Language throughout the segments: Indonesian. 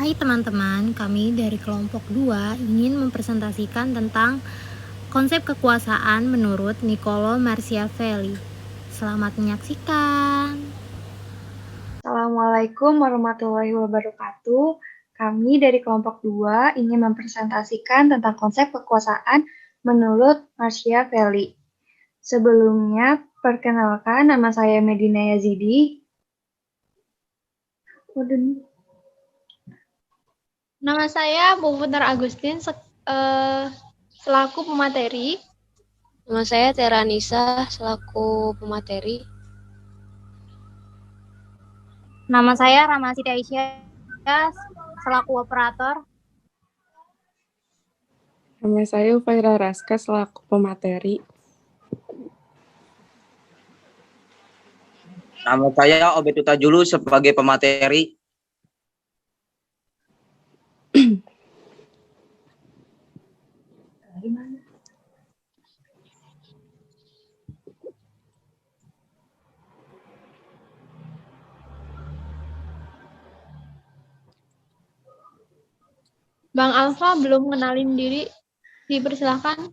Hai teman-teman, kami dari kelompok 2 ingin mempresentasikan tentang konsep kekuasaan menurut Niccolo Machiavelli. Selamat menyaksikan. Assalamualaikum warahmatullahi wabarakatuh. Kami dari kelompok 2 ingin mempresentasikan tentang konsep kekuasaan menurut Machiavelli. Sebelumnya, perkenalkan nama saya Medina Yazidi. Nama saya Puputar Agustin selaku pemateri. Nama saya Tera Nisa selaku pemateri. Nama saya Ramasiti Aisyah selaku operator. Nama saya Ufaira Raska selaku pemateri. Nama saya Obetuta Julu sebagai pemateri. Bang Alfa belum kenalin diri, dipersilahkan.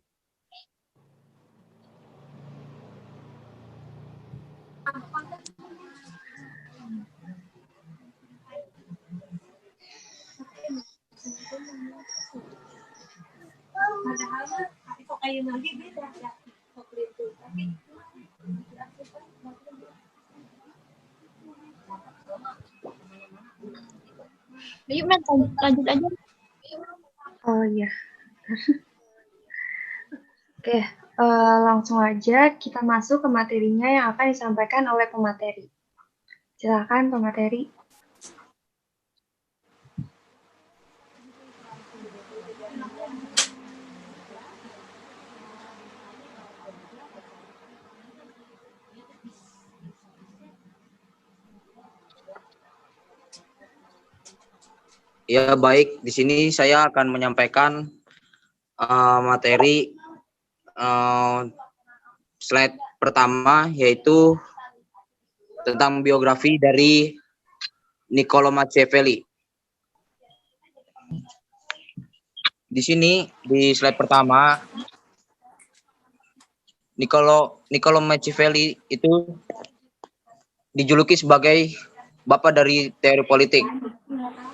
Yuk, lanjut aja. Oh iya. Oke, langsung aja kita masuk ke materinya yang akan disampaikan oleh pemateri. Silakan pemateri. Ya baik, di sini saya akan menyampaikan materi slide pertama, yaitu tentang biografi dari Niccolo Machiavelli. Di sini di slide pertama, Niccolo Machiavelli itu dijuluki sebagai bapak dari teori politik.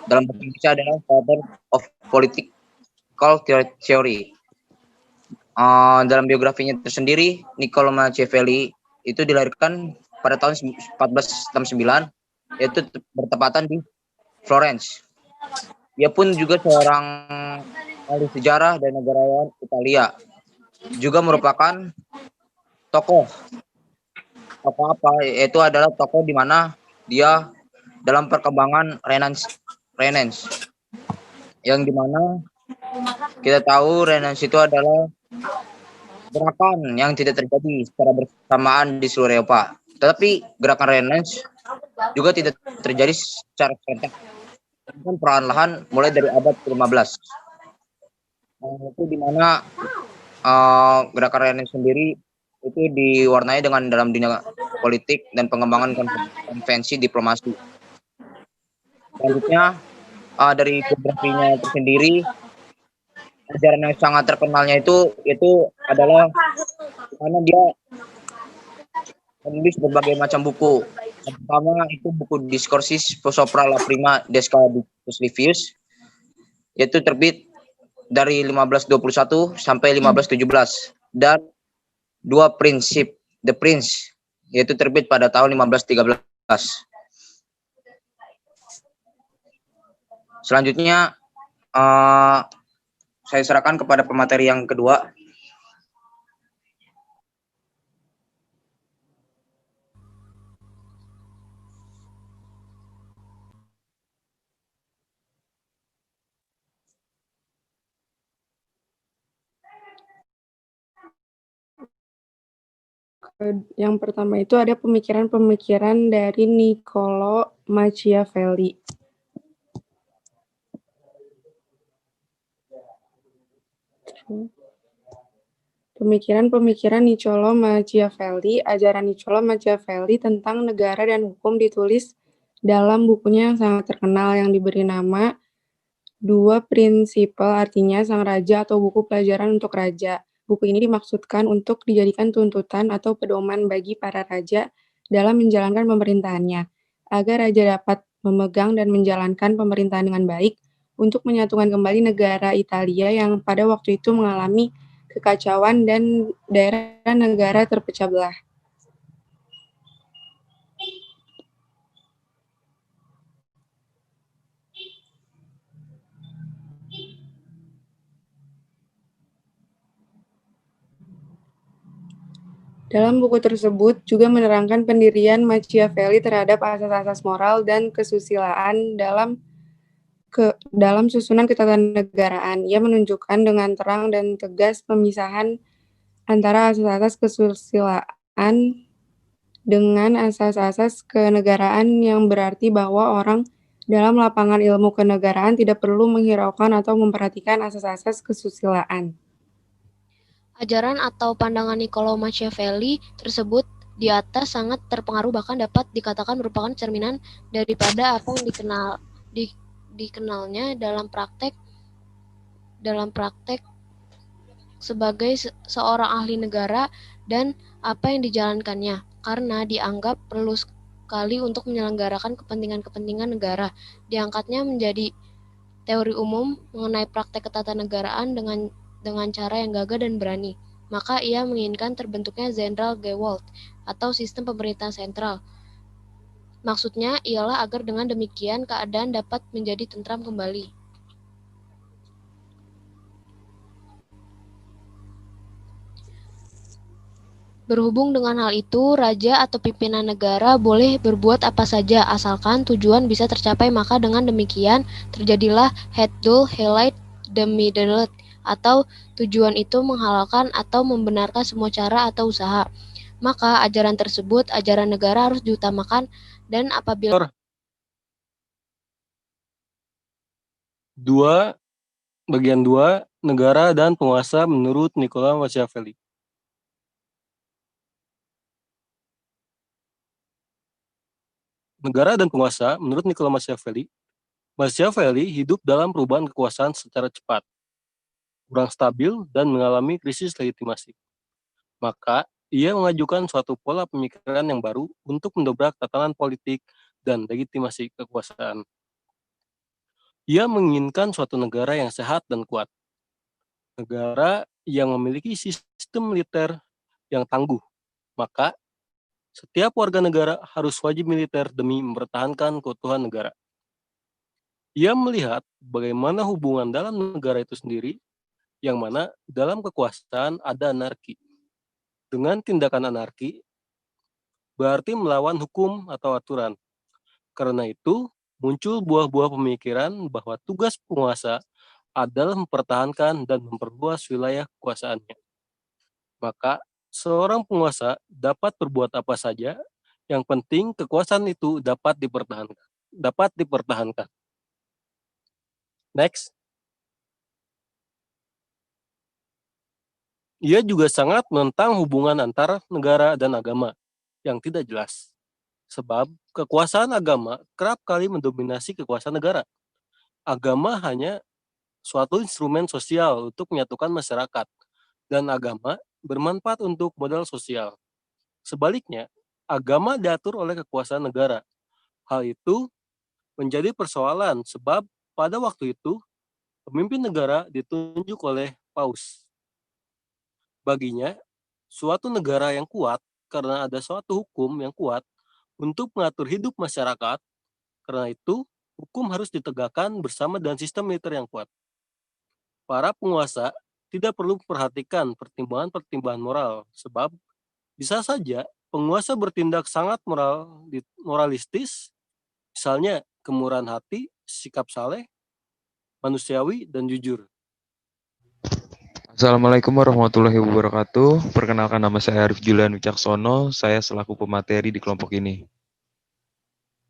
Dalam bahasa Indonesia adalah Father of Political Theory. Dalam biografinya tersendiri, Niccolo Machiavelli itu dilahirkan pada tahun 1469, yaitu bertepatan di Florence. Ia pun juga seorang ahli sejarah dan negarawan Italia. Juga merupakan tokoh apa, yaitu adalah tokoh di mana dia dalam perkembangan Renaissance, yang dimana kita tahu Renaissance itu adalah gerakan yang tidak terjadi secara bersamaan di seluruh Eropa, tetapi gerakan Renaissance juga tidak terjadi secara serentak, namun perlahan-lahan mulai dari abad ke-15. Itu dimana gerakan Renaissance sendiri itu diwarnai dengan dalam dunia politik dan pengembangan konvensi diplomasi. Selanjutnya dari biografinya tersendiri, ajaran yang sangat terkenalnya itu adalah karena dia menulis berbagai macam buku. Yang pertama itu buku Discoursus sopra la prima Descadicus Livius, yaitu terbit dari 1521 sampai 1517, dan dua prinsip The Prince, yaitu terbit pada tahun 1513. Selanjutnya saya serahkan kepada pemateri yang kedua. Yang pertama itu ada pemikiran-pemikiran dari Niccolo Machiavelli. Pemikiran-pemikiran Niccolo Machiavelli. Ajaran Niccolo Machiavelli tentang negara dan hukum ditulis dalam bukunya yang sangat terkenal yang diberi nama 2 Prinsipal artinya sang raja atau buku pelajaran untuk raja. Buku ini dimaksudkan untuk dijadikan tuntutan atau pedoman bagi para raja dalam menjalankan pemerintahannya, agar raja dapat memegang dan menjalankan pemerintahan dengan baik untuk menyatukan kembali negara Italia yang pada waktu itu mengalami kekacauan dan daerah negara terpecah belah. Dalam buku tersebut juga menerangkan pendirian Machiavelli terhadap asas-asas moral dan kesusilaan dalam susunan ketatanegaraan. Ia menunjukkan dengan terang dan tegas pemisahan antara asas-asas kesusilaan dengan asas-asas kenegaraan yang berarti bahwa orang dalam lapangan ilmu kenegaraan tidak perlu menghiraukan atau memperhatikan asas-asas kesusilaan. Ajaran atau pandangan Niccolò Machiavelli tersebut di atas sangat terpengaruh, bahkan dapat dikatakan merupakan cerminan daripada apa yang dikenalnya dalam praktek sebagai seorang ahli negara dan apa yang dijalankannya, karena dianggap perlu sekali untuk menyelenggarakan kepentingan-kepentingan negara. Diangkatnya menjadi teori umum mengenai praktek ketatanegaraan dengan cara yang gagah dan berani. Maka ia menginginkan terbentuknya Zentralgewalt atau sistem pemerintahan sentral. Maksudnya ialah agar dengan demikian keadaan dapat menjadi tentram kembali. Berhubung dengan hal itu, raja atau pimpinan negara boleh berbuat apa saja asalkan tujuan bisa tercapai, maka dengan demikian terjadilah het doel helait de middelen, atau tujuan itu menghalalkan atau membenarkan semua cara atau usaha. Maka ajaran tersebut, ajaran negara, harus diutamakan, dan apabila 2. Bagian 2. Negara dan penguasa menurut Niccolò Machiavelli. Negara dan penguasa menurut Niccolò Machiavelli. Machiavelli hidup dalam perubahan kekuasaan secara cepat, kurang stabil, dan mengalami krisis legitimasi. Maka, ia mengajukan suatu pola pemikiran yang baru untuk mendobrak tatanan politik dan legitimasi kekuasaan. Ia menginginkan suatu negara yang sehat dan kuat, negara yang memiliki sistem militer yang tangguh. Maka, setiap warga negara harus wajib militer demi mempertahankan keutuhan negara. Ia melihat bagaimana hubungan dalam negara itu sendiri, yang mana dalam kekuasaan ada anarki. Dengan tindakan anarki, berarti melawan hukum atau aturan. Karena itu, muncul buah-buah pemikiran bahwa tugas penguasa adalah mempertahankan dan memperluas wilayah kekuasaannya. Maka, seorang penguasa dapat berbuat apa saja, yang penting kekuasaan itu dapat dipertahankan. Next. Ia juga sangat menentang hubungan antara negara dan agama yang tidak jelas. Sebab kekuasaan agama kerap kali mendominasi kekuasaan negara. Agama hanya suatu instrumen sosial untuk menyatukan masyarakat, dan agama bermanfaat untuk modal sosial. Sebaliknya, agama diatur oleh kekuasaan negara. Hal itu menjadi persoalan sebab pada waktu itu pemimpin negara ditunjuk oleh paus. Baginya, suatu negara yang kuat karena ada suatu hukum yang kuat untuk mengatur hidup masyarakat. Karena itu, hukum harus ditegakkan bersama dengan sistem militer yang kuat. Para penguasa tidak perlu memperhatikan pertimbangan-pertimbangan moral, sebab bisa saja penguasa bertindak sangat moralistis, misalnya kemurahan hati, sikap saleh, manusiawi, dan jujur. Assalamualaikum warahmatullahi wabarakatuh. Perkenalkan, nama saya Arif Julian Wicaksono. Saya selaku pemateri di kelompok ini.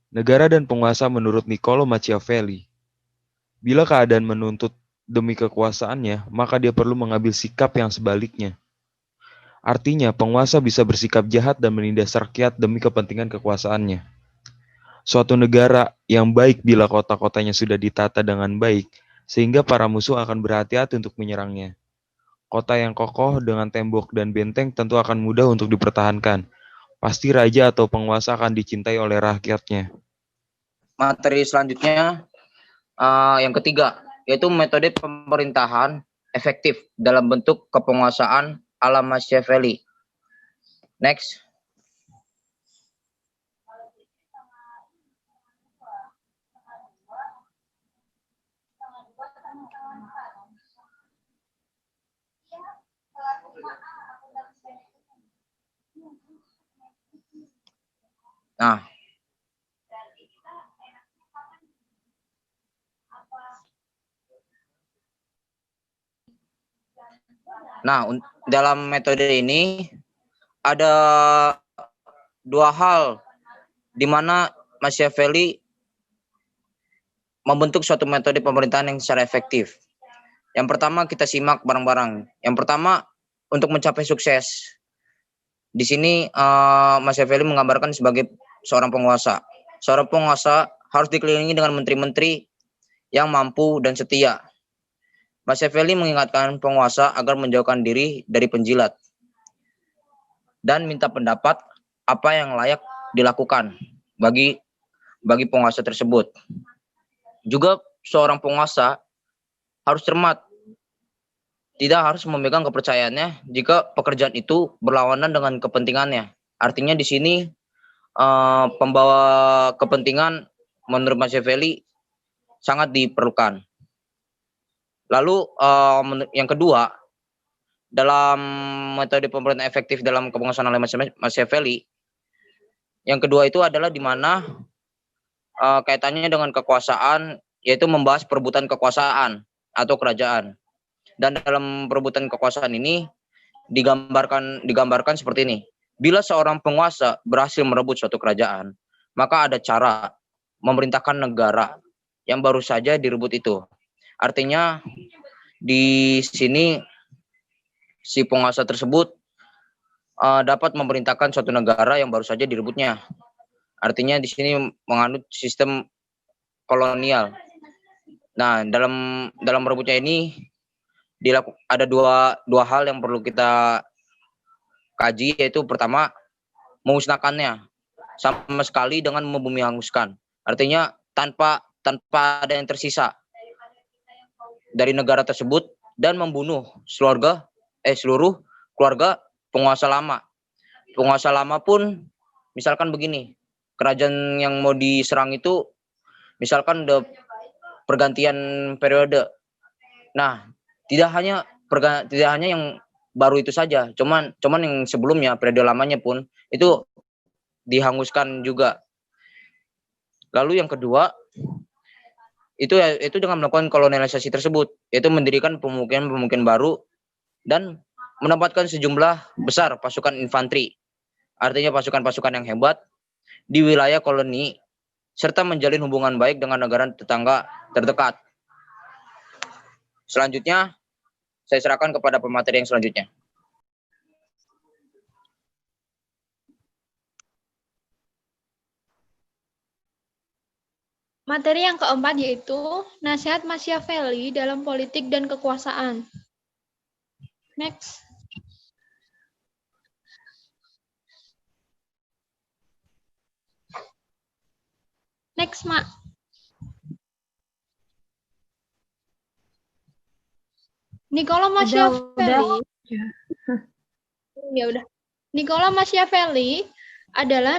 Negara dan penguasa menurut Niccolò Machiavelli. Bila keadaan menuntut demi kekuasaannya, maka dia perlu mengambil sikap yang sebaliknya. Artinya, penguasa bisa bersikap jahat dan menindas rakyat demi kepentingan kekuasaannya. Suatu negara yang baik bila kota-kotanya sudah ditata dengan baik sehingga para musuh akan berhati-hati untuk menyerangnya. Kota yang kokoh dengan tembok dan benteng tentu akan mudah untuk dipertahankan. Pasti raja atau penguasa akan dicintai oleh rakyatnya. Materi selanjutnya yang ketiga, yaitu metode pemerintahan efektif dalam bentuk kepenguasaan ala Machiavelli. Next. Nah, dalam metode ini ada dua hal di mana Machiavelli membentuk suatu metode pemerintahan yang secara efektif. Yang pertama kita simak bareng-bareng. Yang pertama, untuk mencapai sukses. Di sini Machiavelli menggambarkan sebagai seorang penguasa. Seorang penguasa harus dikelilingi dengan menteri-menteri yang mampu dan setia. Machiavelli mengingatkan penguasa agar menjauhkan diri dari penjilat dan minta pendapat apa yang layak dilakukan bagi penguasa tersebut. Juga seorang penguasa harus cermat, tidak harus memegang kepercayaannya jika pekerjaan itu berlawanan dengan kepentingannya. Artinya di sini pembawa kepentingan menurut Machiavelli sangat diperlukan. Lalu yang kedua, dalam metode pemerintahan efektif dalam kepenguasaan oleh Machiavelli, yang kedua itu adalah di mana kaitannya dengan kekuasaan, yaitu membahas perebutan kekuasaan atau kerajaan. Dan dalam perebutan kekuasaan ini digambarkan seperti ini. Bila seorang penguasa berhasil merebut suatu kerajaan, maka ada cara memerintahkan negara yang baru saja direbut itu. Artinya di sini si penguasa tersebut dapat memerintahkan suatu negara yang baru saja direbutnya. Artinya di sini menganut sistem kolonial. Nah, dalam merebutnya ini ada dua hal yang perlu kita kaji, yaitu pertama, memusnahkannya sama sekali dengan membumi hanguskan. Artinya tanpa ada yang tersisa dari negara tersebut dan membunuh seluruh keluarga penguasa lama. Penguasa lama pun misalkan begini, kerajaan yang mau diserang itu misalkan udah pergantian periode. Nah, tidak hanya yang baru itu saja, cuman yang sebelumnya periode lamanya pun itu dihanguskan juga. Lalu yang kedua, itu dengan melakukan kolonialisasi tersebut, yaitu mendirikan pemukiman baru dan menempatkan sejumlah besar pasukan infanteri, artinya pasukan-pasukan yang hebat di wilayah koloni, serta menjalin hubungan baik dengan negara tetangga terdekat. Selanjutnya, saya serahkan kepada pemateri yang selanjutnya. Materi yang keempat yaitu nasihat Machiavelli dalam politik dan kekuasaan. Next. Next, Mak. Niccolo Machiavelli. Ya udah. Niccolo Machiavelli adalah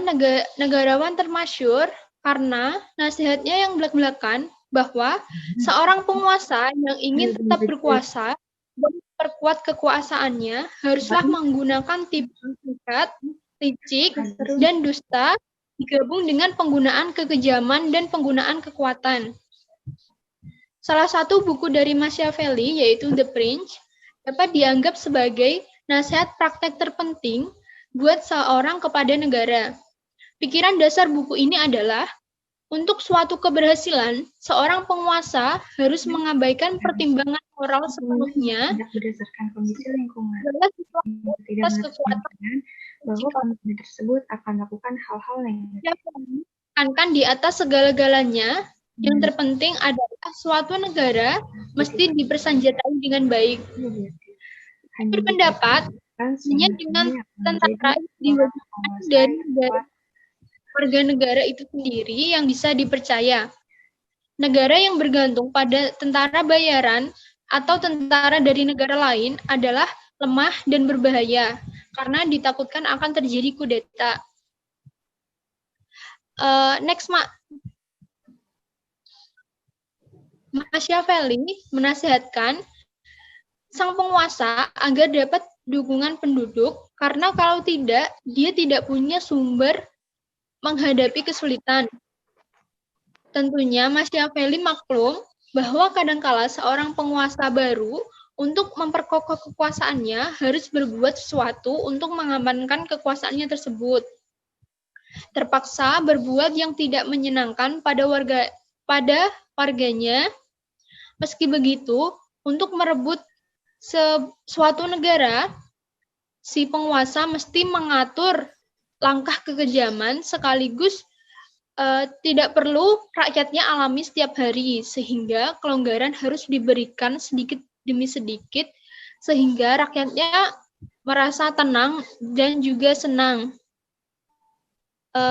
negarawan termasyhur karena nasihatnya yang belak-belakan bahwa seorang penguasa yang ingin tetap berkuasa dan memperkuat kekuasaannya haruslah menggunakan tipu singkat, licik, dan dusta digabung dengan penggunaan kekejaman dan penggunaan kekuatan. Salah satu buku dari Machiavelli, yaitu The Prince, dapat dianggap sebagai nasihat praktek terpenting buat seorang kepada negara. Pikiran dasar buku ini adalah, untuk suatu keberhasilan, seorang penguasa harus mengabaikan pertimbangan moral sepenuhnya berdasarkan kondisi lingkungan. atas kekuatan Bahwa pemimpin tersebut akan melakukan hal-hal yang menekankan di atas segala-galanya Yang terpenting adalah suatu negara mesti dipersenjatai dengan baik. Berpendapat hanya dengan tentara diwajibkan dari warga negara itu sendiri yang bisa dipercaya. Negara yang bergantung pada tentara bayaran atau tentara dari negara lain adalah lemah dan berbahaya karena ditakutkan akan terjadi kudeta. Next, Mak. Machiavelli menasihatkan sang penguasa agar dapat dukungan penduduk karena kalau tidak, dia tidak punya sumber menghadapi kesulitan. Tentunya Machiavelli maklum bahwa kadangkala seorang penguasa baru untuk memperkokoh kekuasaannya harus berbuat sesuatu untuk mengamankan kekuasaannya tersebut. Terpaksa berbuat yang tidak menyenangkan pada warganya. Meski begitu, untuk merebut suatu negara, si penguasa mesti mengatur langkah kekejaman sekaligus tidak perlu rakyatnya alami setiap hari, sehingga kelonggaran harus diberikan sedikit demi sedikit, sehingga rakyatnya merasa tenang dan juga senang.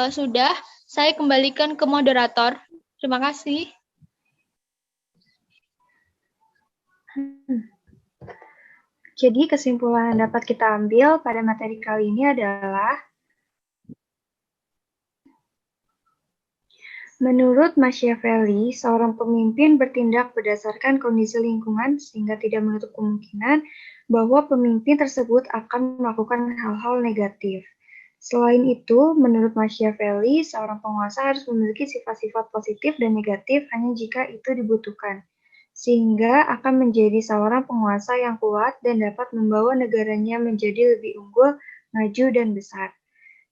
Sudah, saya kembalikan ke moderator. Terima kasih. Jadi kesimpulan yang dapat kita ambil pada materi kali ini adalah menurut Machiavelli, seorang pemimpin bertindak berdasarkan kondisi lingkungan sehingga tidak menutup kemungkinan bahwa pemimpin tersebut akan melakukan hal-hal negatif. Selain itu, menurut Machiavelli, seorang penguasa harus memiliki sifat-sifat positif dan negatif hanya jika itu dibutuhkan, sehingga akan menjadi seorang penguasa yang kuat dan dapat membawa negaranya menjadi lebih unggul, maju, dan besar.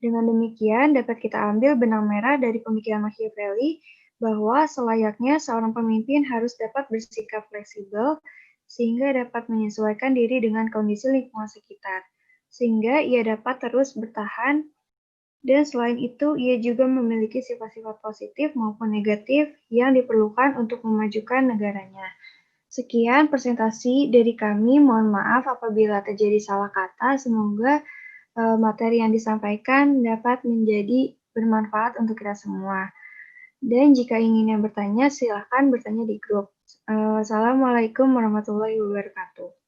Dengan demikian, dapat kita ambil benang merah dari pemikiran Machiavelli bahwa selayaknya seorang pemimpin harus dapat bersikap fleksibel sehingga dapat menyesuaikan diri dengan kondisi lingkungan sekitar, sehingga ia dapat terus bertahan. Dan selain itu, ia juga memiliki sifat-sifat positif maupun negatif yang diperlukan untuk memajukan negaranya. Sekian presentasi dari kami. Mohon maaf apabila terjadi salah kata. Semoga materi yang disampaikan dapat menjadi bermanfaat untuk kita semua. Dan jika ingin yang bertanya, silahkan bertanya di grup. Assalamualaikum warahmatullahi wabarakatuh.